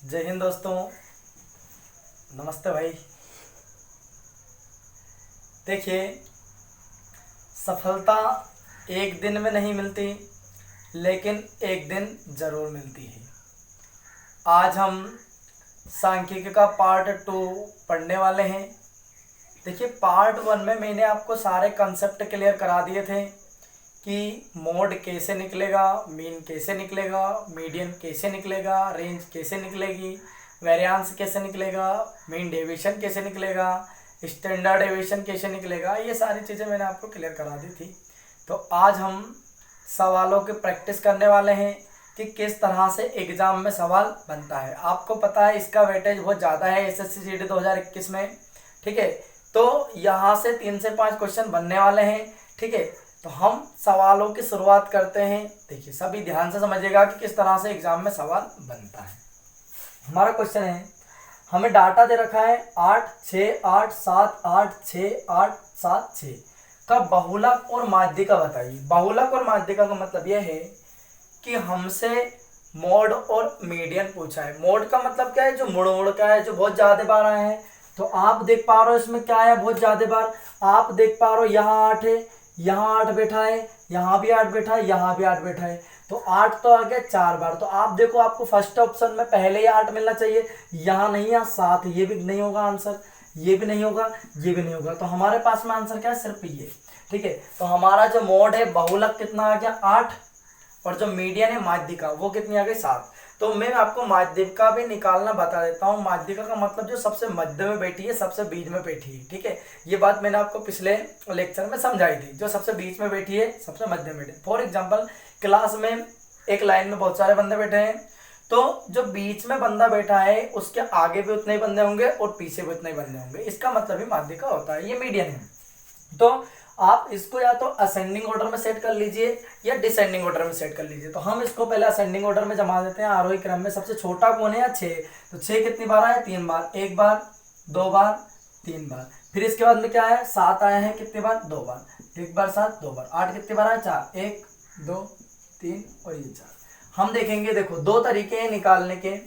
जय हिंद दोस्तों। नमस्ते भाई। देखिए, सफलता एक दिन में नहीं मिलती, लेकिन एक दिन ज़रूर मिलती है। आज हम सांख्यिकी का पार्ट 2 पढ़ने वाले हैं। देखिए, पार्ट 1 में मैंने आपको सारे कंसेप्ट क्लियर करा दिए थे कि मोड कैसे निकलेगा, मीन कैसे निकलेगा, मीडियन कैसे निकलेगा, रेंज कैसे निकलेगी, वेरिएंस कैसे निकलेगा, मीन डेविएशन कैसे निकलेगा, स्टैंडर्ड डेविएशन कैसे निकलेगा। ये सारी चीज़ें मैंने आपको क्लियर करा दी थी। तो आज हम सवालों की प्रैक्टिस करने वाले हैं कि किस तरह से एग्ज़ाम में सवाल बनता है। आपको पता है इसका वेटेज बहुत ज़्यादा है एसएससी जीडी 2021 में, ठीक है। तो यहाँ से 3 से 5 क्वेश्चन बनने वाले हैं, ठीक है। तो हम सवालों की शुरुआत करते हैं। देखिए, सभी ध्यान से समझिएगा कि किस तरह से एग्जाम में सवाल बनता है। हमारा क्वेश्चन है, हमें डाटा दे रखा है 8 6 8 7 8 6 8 7 6 का बहुलक और माध्यिका बताइए। बहुलक और माध्यिका का मतलब यह है कि हमसे मोड और मीडियन पूछा है। मोड का मतलब क्या है? जो मुड़ मुड़ का है, जो बहुत ज़्यादा बार आया है। तो आप देख पा रहे हो इसमें क्या है, बहुत ज़्यादा बार। आप देख पा रहे हो यहाँ 8 है, यहाँ 8 बैठा है, यहाँ भी 8 बैठा है, यहाँ भी 8 बैठा है। तो 8 तो आ गया 4 बार। तो आप देखो, आपको फर्स्ट ऑप्शन में पहले ही 8 मिलना चाहिए। यहाँ नहीं, यहाँ 7, ये भी नहीं होगा आंसर, ये भी नहीं होगा, ये भी नहीं होगा। तो हमारे पास में आंसर क्या है? सिर्फ ये, ठीक है। तो हमारा जो मोड है बहुलक कितना आ गया? 8। और जो मीडियन है माध्यिका, वो कितनी आ गई? 7। तो मैं आपको माध्यिका भी निकालना बता देता हूँ। माध्यिका का मतलब जो सबसे मध्य में बैठी है, सबसे बीच में बैठी है, ठीक है। ये बात मैंने आपको पिछले लेक्चर में समझाई थी। जो सबसे बीच में बैठी है, सबसे मध्य में बैठी। फॉर एग्जाम्पल, क्लास में एक लाइन में बहुत सारे बंदे बैठे हैं, तो जो बीच में बंदा बैठा है उसके आगे भी उतने ही बंदे होंगे और पीछे भी उतने ही बंदे होंगे। इसका मतलब ही माध्यिका होता है। ये मीडियन है। तो आप इसको या तो असेंडिंग ऑर्डर में सेट कर लीजिए या डिसेंडिंग ऑर्डर में सेट कर लीजिए। तो हम इसको पहले असेंडिंग ऑर्डर में जमा देते हैं, आरोही क्रम में। सबसे छोटा कौन है? 6। तो 6 कितनी बार आया? 3 बार। 1 बार, 2 बार, 3 बार। फिर इसके बाद में क्या है? 7 आया है, कितनी बार? 2 बार। 1 बार 7, 2 बार। 8 कितनी बार आया? 4। 1 2 3 और ये 4। हम देखेंगे, देखो 2 तरीके हैं निकालने के।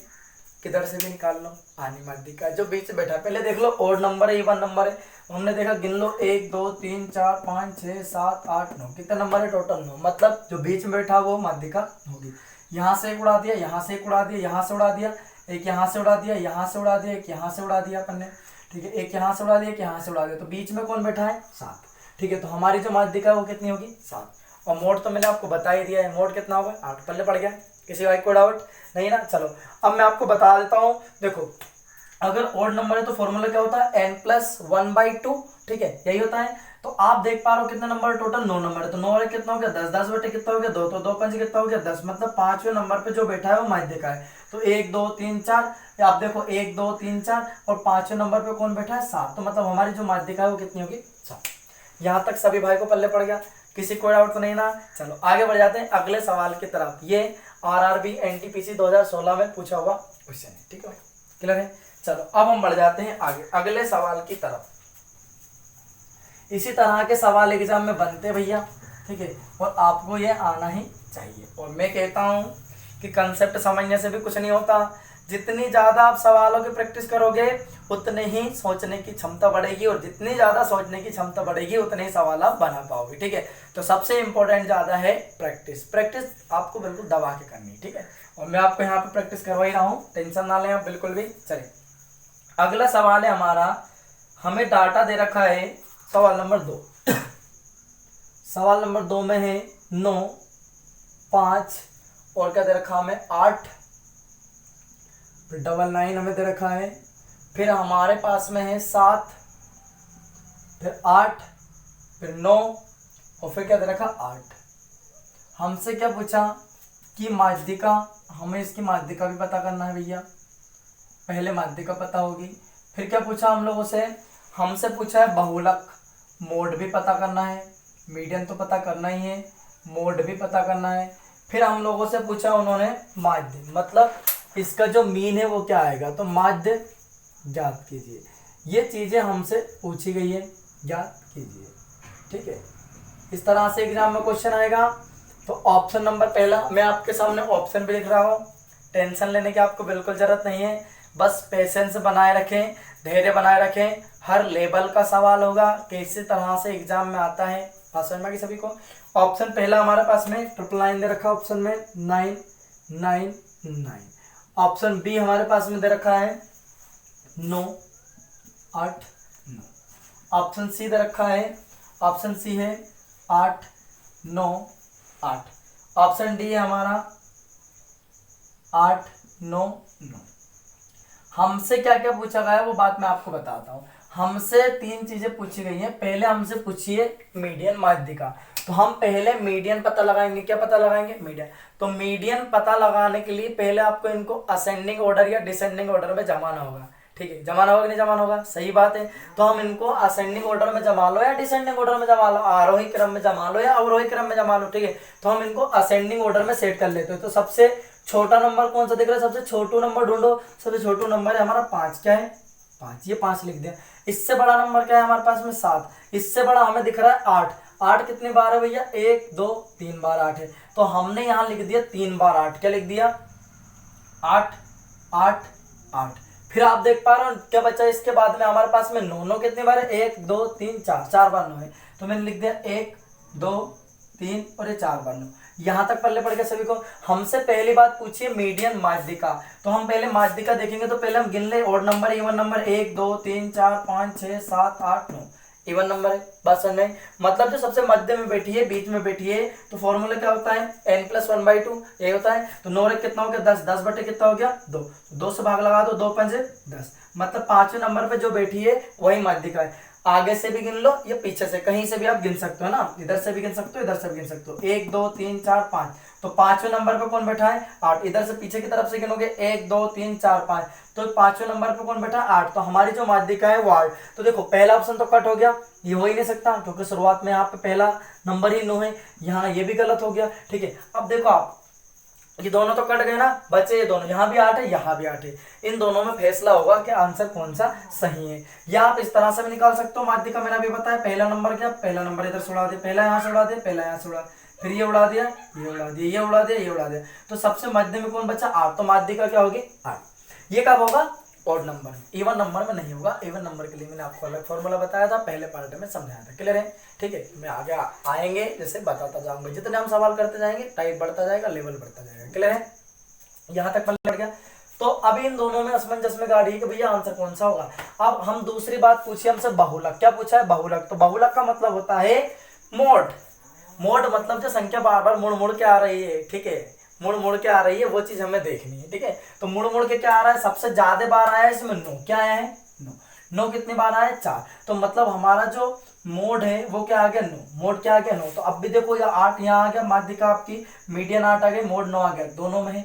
किधर से भी निकाल लो, आनी माध्यिका जो बीच से बैठा है। पहले देख लो ओड नंबर है, इवन नंबर है। हमने देखा, गिन लो 1 2 3 4 5 6 7 8 9। कितने नंबर है टोटल? 9। मतलब जो बीच में बैठा वो माध्यिका होगी। यहाँ से एक उड़ा दिया, यहाँ से एक उड़ा दिया, यहाँ से उड़ा दिया, एक यहाँ से उड़ा दिया, यहाँ से उड़ा दिया, एक यहाँ से उड़ा दिया अपन ने, ठीक है। एक यहाँ से उड़ा दिया, एक यहाँ से उड़ा दिया। तो बीच में कौन बैठा है? 7, ठीक है। तो हमारी जो माध्यिका है वो कितनी होगी? 7। और मोड तो मैंने आपको बता ही दिया है। मोड कितना होगा? 8। पल्ले पड़ गया? किसी भाई को डाउट नहीं ना? चलो अब मैं आपको बता देता हूँ। देखो, अगर ओड नंबर है तो फॉर्मूला क्या होता है? n+1/2, ठीक है, यही होता है। तो आप देख पा रहे हो कितने नंबर टोटल? 9 नंबर है। तो 9 कितना हो गया? 10। 10 बटे कितना हो गया? 2। तो 2 5 कितना हो गया? 10। मतलब 5वें नंबर पे जो बैठा है वो माध्यिका है। तो 1 2 3 4, आप देखो 1 2 3 4 और 5वें नंबर पे कौन बैठा है? 7। तो मतलब हमारी जो माध्यिका है वो कितनी होगी? 7। यहाँ तक सभी भाई को पल्ले पड़ गया? किसी को डाउट तो नहीं ना? चलो आगे बढ़ जाते हैं अगले सवाल की तरफ। ये आरआरबी एनटीपीसी 2016 में पूछा हुआ क्वेश्चन है, ठीक है, क्लियर है। चलो अब हम बढ़ जाते हैं आगे अगले सवाल की तरफ। इसी तरह के सवाल एग्जाम में बनते भैया, ठीक है, और आपको ये आना ही चाहिए। और मैं कहता हूँ कि कंसेप्ट समझने से भी कुछ नहीं होता। जितनी ज़्यादा आप सवालों की प्रैक्टिस करोगे उतने ही सोचने की क्षमता बढ़ेगी, और जितनी ज़्यादा सोचने की क्षमता बढ़ेगी उतने ही सवाल आप बना पाओगे, ठीक है। तो सबसे इंपॉर्टेंट ज़्यादा है प्रैक्टिस। प्रैक्टिस आपको बिल्कुल दबा के करनी है, ठीक है। और मैं आपको यहाँ पे प्रैक्टिस करवा ही रहा हूँ, टेंशन ना लें आप बिल्कुल भी। चलिए अगला सवाल है हमारा, हमें डाटा दे रखा है सवाल नंबर 2। सवाल नंबर 2 में है 9 5 और क्या दे रखा हमें? 8, फिर 99 हमें दे रखा है। फिर हमारे पास में है 7, फिर 8, फिर 9 और फिर क्या दे रखा? 8। हमसे क्या पूछा कि माध्यिका, हमें इसकी माध्यिका भी पता करना है भैया। पहले माध्यिका पता होगी। फिर क्या पूछा हम लोगों से? हमसे पूछा है बहुलक। मोड भी पता करना है, मीडियन तो पता करना ही है, मोड भी पता करना है। फिर हम लोगों से पूछा उन्होंने माध्य, मतलब इसका जो मीन है वो क्या आएगा। तो माध्य ज्ञात कीजिए। ये चीज़ें हमसे पूछी गई है, ज्ञात कीजिए, ठीक है। इस तरह से एग्जाम में क्वेश्चन आएगा। तो ऑप्शन नंबर पहला, मैं आपके सामने ऑप्शन भी लिख रहा हूँ, टेंशन लेने की आपको बिल्कुल ज़रूरत नहीं है, बस पेशेंस बनाए रखें, धैर्य बनाए रखें। हर लेवल का सवाल होगा, किसी तरह से एग्जाम में आता है। बात समझ में आ गई सभी को। ऑप्शन पहला हमारे पास में 999 दे रखा है, ऑप्शन में 999। ऑप्शन बी हमारे पास में दे रखा है 989। ऑप्शन सी दे रखा है, ऑप्शन सी है 898। ऑप्शन डी है हमारा 899। हमसे क्या क्या पूछा गया है वो बात मैं आपको बताता हूँ। हमसे 3 चीजें पूछी गई हैं। पहले हमसे पूछिए मीडियन माध्यिका, तो हम पहले मीडियन पता लगाएंगे। क्या पता लगाएंगे? मीडियन। तो मीडियन पता लगाने के लिए पहले आपको इनको असेंडिंग ऑर्डर या डिसेंडिंग ऑर्डर में जमाना होगा। ठीक है, जमाना होगा कि नहीं जमाना होगा? सही बात है। तो हम इनको असेंडिंग ऑर्डर में जमा लो या डिसेंडिंग ऑर्डर में जमा लो, आरोही क्रम में जमा लो या अवरोही क्रम में जमा लो। ठीक है, तो हम इनको असेंडिंग ऑर्डर में सेट कर लेते हैं। तो सबसे छोटा नंबर कौन सा दिख रहा है? सबसे छोटू नंबर ढूंढो। सबसे छोटू नंबर है हमारा 5। क्या है? 5। ये 5 लिख दिया। इससे बड़ा नंबर क्या है हमारे पास में? 7। इससे बड़ा हमें दिख रहा है 8। 8 कितनी बार है भैया? 1 2 3 बार 8 है। तो हमने यहाँ लिख दिया 3 बार 8। क्या लिख दिया? 8 8 8। फिर आप देख पा रहे हो क्या बचा इसके बाद में हमारे पास में 9। 9 कितनी बार है? 1 2 3 4। 4 बार 9 है। तो मैंने लिख दिया 1 2 3 और ये 4 बार 9। यहां तक पल्ले पड़ गया सभी को। हमसे पहली बात पूछिए मीडियन माध्यिका, तो हम पहले माध्यिका देखेंगे। तो पहले हम गिन ले odd number, even number 1 2 3 4 5 6 7 8 9 even number है। बात समझ में? मतलब जो सबसे मध्य में बैठी है, बीच में बैठी है, तो फॉर्मूला क्या होता है? n+1/2 ये होता है। तो 9 कितना हो गया? 10। 10 बटे कितना हो गया? 2। 2 से भाग लगा दो, 2 पंजे 10। मतलब 5वें नंबर पे जो बैठी है वही माध्यिका है। आगे से भी गिन लो या पीछे से, कहीं से भी आप गिन सकते हो ना। इधर से भी गिन सकते हो, इधर से भी गिन सकते हो। 1 2 3 4 5। तो 5वें नंबर पे कौन बैठा है? 8। इधर से पीछे की तरफ से गिनोगे 1 2 3 4 5। तो 5वें नंबर पे कौन बैठा है? 8। तो हमारी जो माध्यिका है वो 8। तो देखो पहला ऑप्शन तो कट हो गया, ये हो ही नहीं सकता क्योंकि शुरुआत में यहाँ पे पहला नंबर ही 9 है। यहाँ ये भी गलत हो गया। ठीक है, अब देखो आप, ये दोनों तो कट गए ना, बचे ये दोनों। यहाँ भी 8 है, यहाँ भी 8 है। इन दोनों में फैसला होगा कि आंसर कौन सा सही है। या आप इस तरह से भी निकाल सकते हो माध्यिका। मैंने अभी बताया पहला नंबर क्या? पहला नंबर इधर से उड़ा दिया, पहला यहाँ से उड़ा दिया, पहला यहाँ से उड़ा, फिर ये उड़ा दिया, ये उड़ा दिया, ये उड़ा दिया, ये उड़ा दिया। तो सबसे मध्य में कौन बचा? 8। तो माध्यिका क्या होगी? 8। ये कब होगा? Odd number. इवन नंबर में नहीं होगा। इवन नंबर के लिए मैंने आपको अलग फॉर्मूला बताया था, पहले पार्ट में समझाया था। क्लियर है? ठीक है, मैं आगे आएंगे जैसे बताता जाऊंगा। जितने हम सवाल करते जाएंगे टाइप बढ़ता जाएगा, लेवल बढ़ता जाएगा। क्लियर है? यहां तक पता लग गया। तो अब इन दोनों में असमंजस में गाड़ी है कि भैया आंसर कौन सा होगा। अब हम दूसरी बात पूछिए हमसे बहुलक। क्या पूछा है? बहुलक। तो बहुलक का मतलब होता है मोड। मोड मतलब जो संख्या बार बार मुड़ मुड़ के आ रही है। ठीक है, मुड़ मुड़ के आ रही है, वो चीज हमें देखनी है। ठीक है, तो मुड़ मुड़ के क्या आ रहा है? सबसे ज्यादा बार आया है इसमें 9। क्या आया है? 9। 9 कितनी बार आया है? 4। तो मतलब हमारा जो मोड है वो क्या आ गया? 9। मोड क्या आ गया? 9। तो अब भी देखो, या 8 यहाँ आ गया, माध्यिका आपकी मीडियन 8 आ गई, मोड 9 आ गया, दोनों में है।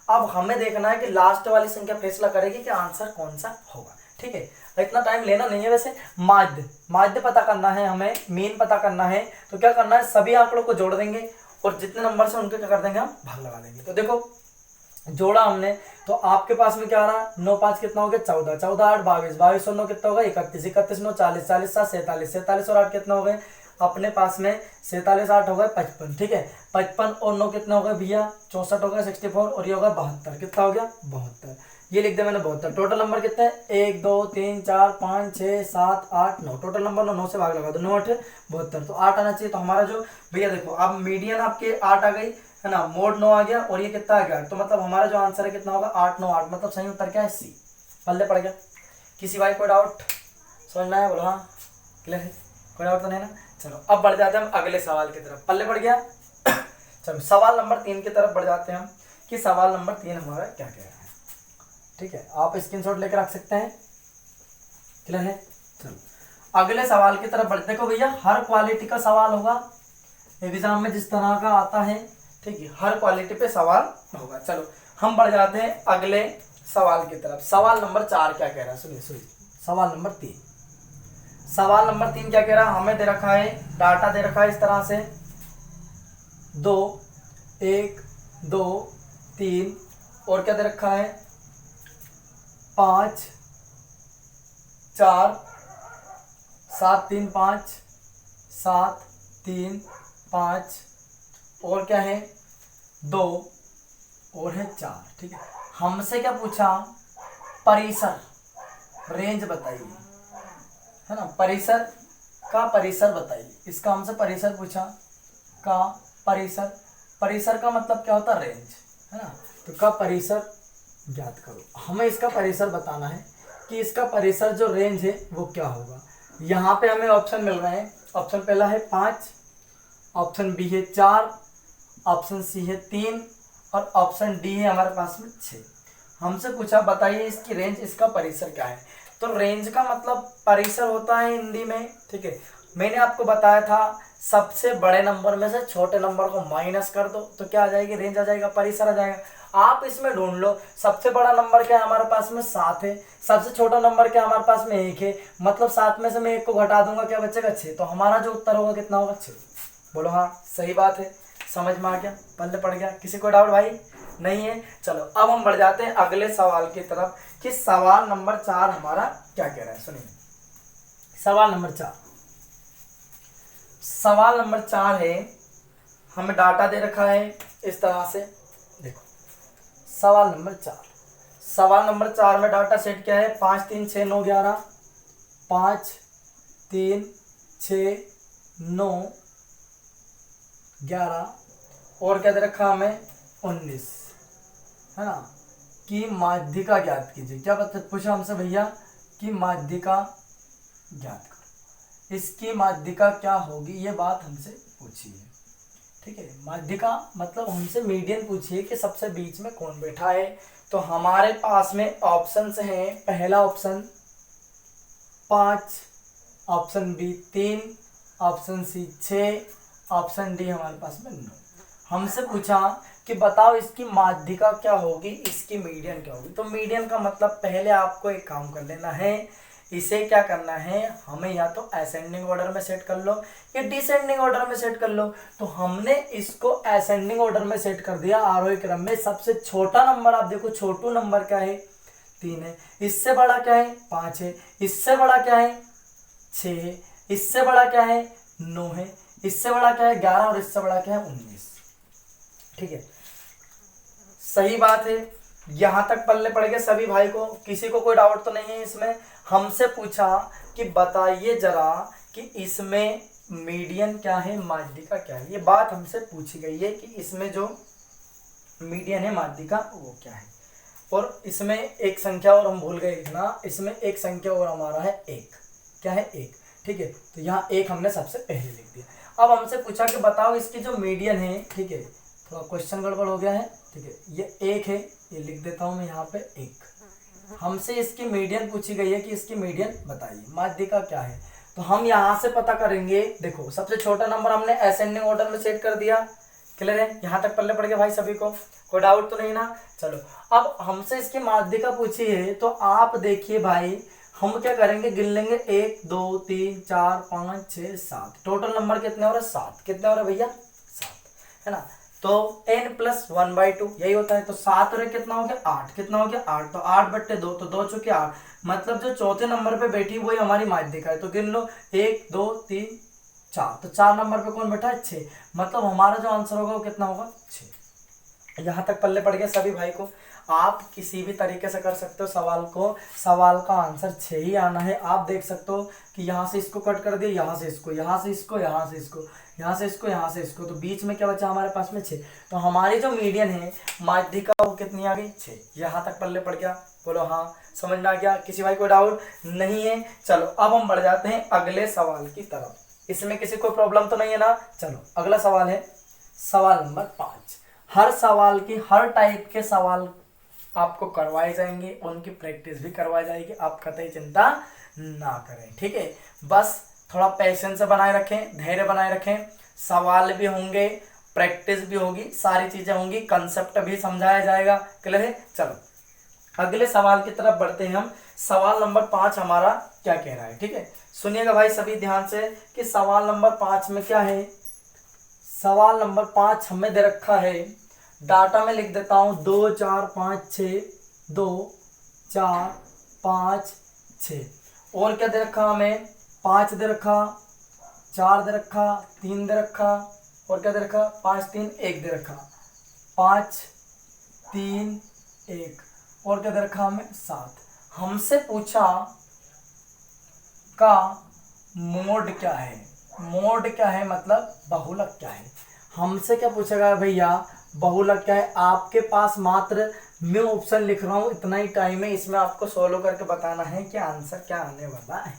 अब हमें देखना है कि लास्ट वाली संख्या फैसला करेगी कि आंसर कौन सा होगा। ठीक है, इतना टाइम लेना नहीं है। वैसे माध्य, माध्य पता करना है हमें, मीन पता करना है। तो क्या करना है? सभी आंकड़ों को जोड़ देंगे और जितने नंबर से उनके क्या कर देंगे? हम भाग लगा देंगे। तो देखो जोड़ा हमने, तो आपके पास में क्या आ रहा? 9 5 कितना हो गया? 14। 14 8 22। 22 और 9 कितना होगा? 31। 31 9 40। 40 7 47। 47 और 8 कितना हो गए अपने पास में? 47 8 हो गए 55। ठीक है, 55 और 9 कितना हो गया भैया? 64 हो गया 64 और ये होगा 72। कितना हो गया? 72। ये लिख दिया मैंने 72। टोटल नंबर कितने हैं? 1 2 3 4 5 6 7 8 9। टोटल नंबर 9 से भाग लगा दो, 9 8 72। तो 8 आना चाहिए। तो हमारा जो भैया देखो, अब मीडियन आपके 8 आ गई है ना, मोड 9 आ गया और ये कितना आ गया? तो मतलब हमारा जो आंसर है कितना होगा? 8 9 8। मतलब सही उत्तर क्या है? सी। पल्ले पड़ गया। किसी भाई कोई डाउट? समझ में आया? बोलो हाँ, क्लियर है? कोई डाउट तो नहीं ना? चलो अब बढ़ जाते हैं हम अगले सवाल की तरफ। पल्ले पड़ गया। चलो सवाल नंबर 3 की तरफ बढ़ जाते हैं हम, कि सवाल नंबर 3 हमारा क्या कह रहा है। ठीक है, आप स्क्रीनशॉट लेकर रख सकते हैं। क्लियर है? चलो अगले सवाल की तरफ बढ़ते। देखो भैया, हर क्वालिटी का सवाल होगा एग्जाम में, जिस तरह का आता है। ठीक है, हर क्वालिटी पे सवाल होगा। चलो हम बढ़ जाते हैं अगले सवाल की तरफ। सवाल नंबर 4 क्या कह रहा है? सुनिए सुनिए, सवाल नंबर 3। सवाल नंबर 3 क्या कह रहा है? हमें दे रखा है, डाटा दे रखा है इस तरह से 2 1 2 3 और क्या दे रखा है? 5 4 7 3 5 7 3 5 और क्या है? 2 और है 4। ठीक है, हमसे क्या पूछा, परिसर, रेंज बताइए, है ना, परिसर का परिसर बताइए। इसका हमसे परिसर पूछा, का परिसर, परिसर का मतलब क्या होता है, रेंज, है ना। तो का परिसर ज्ञात करो, हमें इसका परिसर बताना है कि इसका परिसर जो रेंज है वो क्या होगा। यहाँ पे हमें ऑप्शन मिल रहे हैं, ऑप्शन पहला है 5, ऑप्शन बी है 4, ऑप्शन सी है 3 और ऑप्शन डी है हमारे पास में 6। हमसे पूछा बताइए इसकी रेंज, इसका परिसर क्या है। तो रेंज का मतलब परिसर होता है हिंदी में। ठीक है, मैंने आपको बताया था सबसे बड़े नंबर में से छोटे नंबर को माइनस कर दो तो क्या आ जाएगी, रेंज आ जाएगा, परिसर आ जाएगा। आप इसमें ढूंढ लो सबसे बड़ा नंबर क्या है हमारे पास में 7 है, सबसे छोटा नंबर क्या हमारे पास में 1 है, मतलब 7 में से मैं 1 को घटा दूंगा, क्या बचेगा 6। तो हमारा जो उत्तर होगा कितना होगा, 6। बोलो हाँ सही बात है, समझ में आ गया, पल्ले पड़ गया, किसी को डाउट भाई नहीं है। चलो अब हम बढ़ जाते हैं अगले सवाल की तरफ कि सवाल नंबर 4 हमारा क्या कह रहा है, सुनिए। सवाल नंबर 4, सवाल नंबर 4 है, हमें डाटा दे रखा है इस तरह से, देखो सवाल नंबर 4, सवाल नंबर 4 में डाटा सेट क्या है, 5 3 6 9 11, 5 3 6 9 11 और क्या दे रखा हमें 19, है ना, कि माध्यिका ज्ञात कीजिए। क्या पूछा हमसे भैया कि माध्यिका ज्ञात करो, इसकी माध्यिका क्या होगी, ये बात हमसे पूछी है। ठीक है, माध्यिका मतलब हमसे मीडियन पूछिए कि सबसे बीच में कौन बैठा है। तो हमारे पास में ऑप्शंस हैं, पहला option 5, option B 3, option C 6, option D हमारे पास में 9। हमसे पूछा कि बताओ इसकी माध्यिका क्या होगी, इसकी मीडियन क्या होगी। तो मीडियन का मतलब पहले आपको एक काम कर लेना है, इसे क्या करना है, हमें या तो असेंडिंग ऑर्डर में सेट कर लो या डिसेंडिंग ऑर्डर में सेट कर लो। तो हमने इसको असेंडिंग ऑर्डर में सेट कर दिया, आरोही क्रम में। सबसे छोटा नंबर आप देखो, छोटू नंबर क्या है, 3 है, इससे बड़ा क्या है 5 है, इससे बड़ा क्या है 6 है, इससे बड़ा क्या है 9 है, इससे बड़ा क्या है 11 और इससे बड़ा क्या है 19। ठीक है, सही बात है, यहां तक पल्ले पड़ गए सभी भाई को, किसी को कोई डाउट तो नहीं है इसमें। हमसे पूछा कि बताइए जरा कि इसमें मीडियन क्या है, माध्यिका क्या है। ये बात हमसे पूछी गई है कि इसमें जो मीडियन है माध्यिका वो क्या है। और इसमें एक संख्या और हम भूल गए लिखना, इसमें एक संख्या और हमारा है 1, क्या है 1। ठीक है, तो यहाँ 1 हमने सबसे पहले लिख दिया। अब हमसे पूछा कि बताओ इसकी जो मीडियन है, ठीक है, थोड़ा क्वेश्चन गड़बड़ हो गया है। ठीक है, ये 1 है, ये लिख देता हूँ मैं यहाँ पे 1। हमसे इसकी मीडियन पूछी गई है कि इसकी मीडियन बताइए, माध्यिका क्या है। तो हम यहाँ से पता करेंगे, देखो सबसे छोटा नंबर हमने असेंडिंग ऑर्डर में सेट कर दिया, क्लियर है, यहाँ तक पल्ले पड़ गए भाई सभी को, कोई डाउट तो नहीं ना। चलो अब हमसे इसकी माध्यिका पूछी है, तो आप देखिए भाई हम क्या करेंगे, गिन लेंगे 1 2 3 4 5 6 7, टोटल नंबर कितने हो रहे 7, कितने हो रहे भैया 7, है ना। तो n+1/2 यही होता है। तो 7 और 1 कितना हो गया 8, कितना हो गया 8, तो 8/2, तो 2 चुके 8, मतलब जो चौथे नंबर पे बैठी वही हमारी माध्यिका है। तो गिन लो 1 2 3 4, तो 4 नंबर पे कौन बैठा है 6, मतलब हमारा जो आंसर होगा वो कितना होगा 6। यहाँ तक पल्ले पड़ गया सभी भाई को। आप किसी भी तरीके से कर सकते हो सवाल को, सवाल का आंसर 6 ही आना है। आप देख सकते हो कि यहाँ से इसको कट कर दिया, यहाँ से इसको, यहाँ से इसको, यहाँ से इसको, यहाँ से इसको, यहाँ से इसको, तो बीच में क्या बचा हमारे पास में 6। तो हमारी जो मीडियन है माध्यिका वो कितनी आ गई 6। यहाँ तक पल्ले पड़ गया, बोलो हाँ समझ में आ गया, किसी भाई को डाउट नहीं है। चलो अब हम बढ़ जाते हैं अगले सवाल की तरफ, इसमें किसी को प्रॉब्लम तो नहीं है ना। चलो अगला सवाल है सवाल नंबर 5। हर सवाल की, हर टाइप के सवाल आपको करवाए जाएंगे, उनकी प्रैक्टिस भी करवाई जाएगी, आप कतई चिंता ना करें। ठीक है, बस थोड़ा पैशेंस बनाए रखें, धैर्य बनाए रखें, सवाल भी होंगे, प्रैक्टिस भी होगी, सारी चीजें होंगी, कंसेप्ट भी समझाया जाएगा, क्लियर है। चलो अगले सवाल की तरफ बढ़ते हैं हम। सवाल नंबर 5 हमारा क्या कह रहा है, ठीक है, सुनिएगा भाई सभी ध्यान से कि सवाल नंबर 5 में क्या है। सवाल नंबर 5 हमें दे रखा है, डाटा में लिख देता हूं 2 4 5 6, 2 4 5 6, और क्या दे रखा हमें 5 दे रखा, 4 दे रखा, 3 दे रखा, और क्या दे रखा 5 3 1 दे रखा, 5 3 1 और क्या दे रखा हमें 7। हमसे पूछा का मोड क्या है, मोड क्या है मतलब बहुलक क्या है। हमसे क्या पूछेगा भैया, बहुलक क्या है। आपके पास मात्र मैं ऑप्शन लिख रहा हूँ, इतना ही टाइम है, इसमें आपको सोल्व करके बताना है कि आंसर क्या आने वाला है।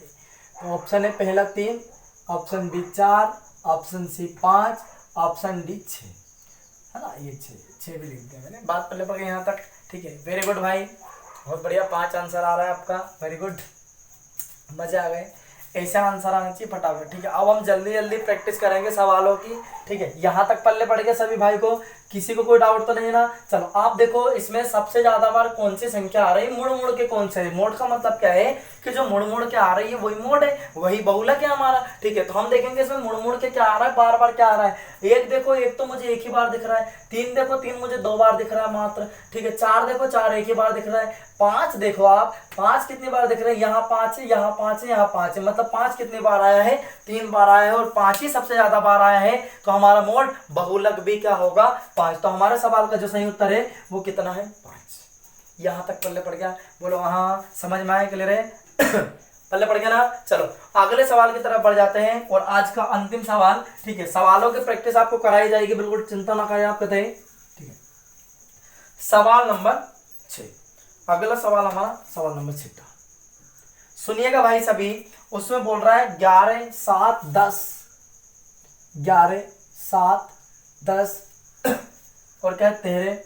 तो ऑप्शन है पहला 3, option B 4, option C 5, option D 6, है ना। ये 6 भी लिख दिया मैंने, बात पहले पढ़ यहाँ तक। ठीक है, वेरी गुड भाई, बहुत बढ़िया, 5 आंसर आ रहा है आपका, वेरी गुड, मजे आ गए। ऐसा आंसर आना चाहिए फटाफट। ठीक है, अब हम जल्दी जल्दी प्रैक्टिस करेंगे सवालों की। ठीक है, यहाँ तक पल्ले पड़ गए सभी भाई को, किसी को कोई डाउट तो नहीं ना। चलो आप देखो, इसमें सबसे ज्यादा बार कौन सी संख्या आ रही है, मुड़ मुड़ के कौन से है। मोड का मतलब क्या है कि जो मुड़ मुड़ के आ रही है वही मोड है, वही बहुलक है हमारा। ठीक है, तो हम देखेंगे इसमें मुड़ मुड़ के क्या आ रहा है, बार बार क्या आ रहा है। एक देखो, एक तो मुझे एक ही बार दिख रहा है। 3 देखो, 3 मुझे 2 बार दिख रहा है मात्र। ठीक है, 4 देखो, 4 एक ही बार दिख रहा है। 5 देखो आप, 5 कितनी बार दिख रहे हैं, यहाँ 5 है, यहाँ 5 है, यहाँ 5 है, मतलब 5 कितनी बार आया है, 3 बार आया है, और 5 ही सबसे ज्यादा बार आया है। तो हमारा मोड बहुलक भी क्या होगा, 5। तो हमारे सवाल का जो सही उत्तर है वो कितना है, 5। यहाँ तक पल्ले पड़ गया, बोलो हाँ समझ में आया, क्लियर है। पल्ले पड़ गया ना। चलो अगले सवाल की तरफ बढ़ जाते हैं, और आज का अंतिम सवाल। ठीक है, सवालों की प्रैक्टिस आपको कराई जाएगी, बिल्कुल चिंता ना करें आप, कहते हैं। ठीक है, सवाल नंबर 6, अगला सवाल हमारा सवाल नंबर 6 सुनिएगा भाई सभी। उसमें बोल रहा है 11 7 10, 11 7 10 और क्या 13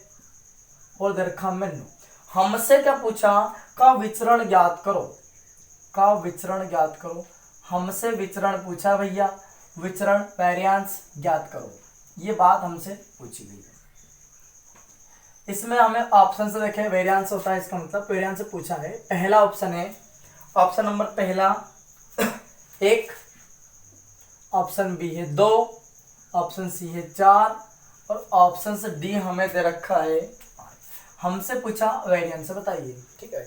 और दरखा में 9। हमसे क्या पूछा, का विचरण ज्ञात करो, का विचरण ज्ञात करो। हमसे विचरण पूछा भैया, विचरण वेरिएंस ज्ञात करो, ये बात हमसे पूछी गई है। इसमें हमें ऑप्शन से देखें, वेरिएंस होता है, इसका मतलब वेरिएंस से पूछा है। पहला ऑप्शन है, ऑप्शन नंबर पहला 1, ऑप्शन बी है 2, ऑप्शन सी है 4 और ऑप्शन से डी हमें दे रखा है 5। हमसे पूछा वेरिएंस बताइए। ठीक है,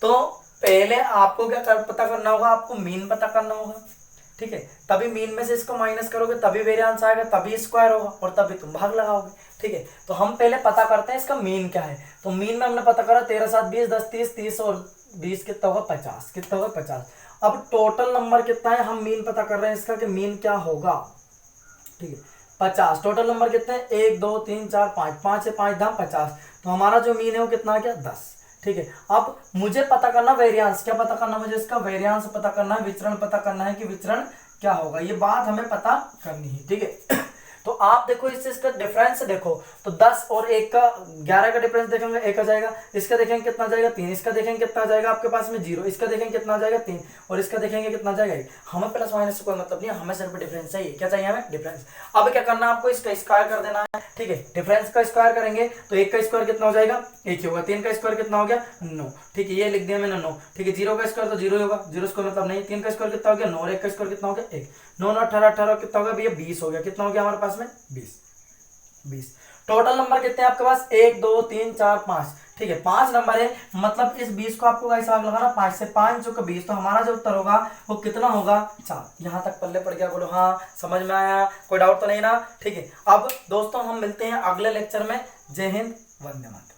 तो पहले आपको क्या पता करना होगा, आपको मीन पता करना होगा। ठीक है, तभी मीन में से इसको माइनस करोगे तभी वेरिएंस आएगा, तभी स्क्वायर होगा और तभी तुम भाग लगाओगे। ठीक है, तो हम पहले पता करते हैं इसका मीन क्या है। तो मीन में हमने पता करा 13 7 20 10 30 30 और 20 कितना होगा 50, कितना होगा 50। अब टोटल नंबर कितना है, हम मीन पता कर रहे हैं इसका कि मीन क्या होगा। ठीक है, 50। टोटल नंबर कितने हैं, 1 2 3 4 5, 5 से 5 दाम 50। तो हमारा जो मीन है वो कितना है, क्या 10। ठीक है, अब मुझे पता करना वेरिएंस, क्या पता करना मुझे, इसका वेरिएंस पता करना है, विचरण पता करना है कि विचरण क्या होगा, ये बात हमें पता करनी है। ठीक है, तो आप देखो इसका डिफरेंस देखो, तो 10 और 1 का 11 का डिफरेंस देखेंगे 1 आ जाएगा, इसका देखेंगे कितना जाएगा 3, इसका देखेंगे कितना जाएगा आपके पास में 0, इसका देखेंगे कितना जाएगा 3 और इसका देखेंगे कितना जाएगा 1। हमें प्लस माइनस से कोई मतलब नहीं है, हमें सिर्फ डिफरेंस चाहिए। क्या चाहिए हमें, डिफरेंस। अब क्या करना है आपको, इसका स्क्वायर कर देना है। ठीक है, डिफरेंस का स्क्वायर करेंगे तो 1 का स्क्वायर कितना हो जाएगा 1 ही होगा, 3 का स्क्वायर कितना हो गया 9। ठीक है, ये लिख दिया मैंने 9। ठीक है, 0 का स्क्वायर तो 0 ही होगा, 0 स्क्वायर मतलब नहीं। 3 का स्क्वायर कितना हो गया 9 और 1 का स्क्वायर कितना हो गया 1, 9 9 18 18 कितना हो गया भैया 20 हो गया। कितना हो गया हमारे पास में 20। टोटल नंबर कितने हैं आपके पास, 1 2 3 4 5। ठीक है, 5 नंबर है, मतलब इस 20 को आपको कैसे आग लगाना, 5 से 5 जो 20, तो हमारा जो उत्तर होगा वो कितना होगा 4। यहाँ तक पल्ले पड़ गया, बोलो हाँ समझ में आया, कोई डाउट तो नहीं ना। ठीक है, अब दोस्तों हम मिलते हैं अगले लेक्चर में। जय हिंद, वंदे मातरम।